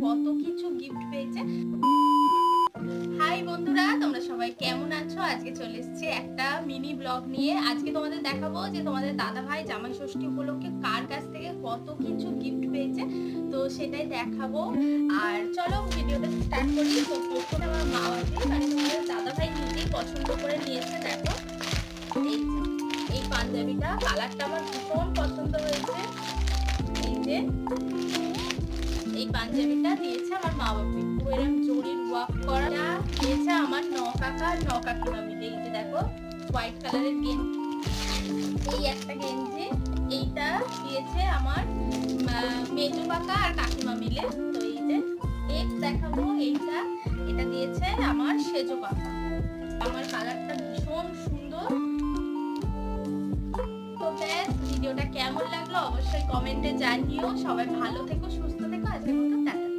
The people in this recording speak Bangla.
কত কিছু গিফট পেয়েছে। হাই বন্ধুরা, তোমরা সবাই কেমন আছো? আজকে চলে এসেছি একটা মিনি ব্লগ নিয়ে। আজকে তোমাদের দেখাবো যে তোমাদের দাদা ভাই জামাই ষষ্ঠী উপলক্ষে কার কাছ থেকে কত কিছু গিফট পেয়েছে, তো সেটাই দেখাবো। আর চলো ভিডিওটা স্টার্ট করি। তো প্রথমে আমার মা বাবা মানে তোমাদের দাদা ভাই নিজেই পছন্দ করে নিয়েছে। দেখো এই পাঞ্জাবিটা, কালারটা আমার ভীষণ পছন্দ হয়েছে। এই যে এই পাঞ্জাবিটা দিয়েছে আমার মা বাবা, এরকম জরির ওয়ার্ক করা দিয়েছে আমার কাকিমা মিলে। এই যে দেখো হোয়াইট কালারের গেঞ্জি, এই একটা গেঞ্জি, এইটা দিয়েছে আমার মেজো কাকা আর কাকিমা মিলে। তো এই যে দেখাবো, এটা দিয়েছে আমার সেজো কাকা। আমার কালারটা ভীষণ সুন্দর। তো ব্যাস, ভিডিওটা কেমন লাগলো অবশ্যই কমেন্টে জানিও। সবাই ভালো থেকো, সুস্থ থেকো। আজকের মতো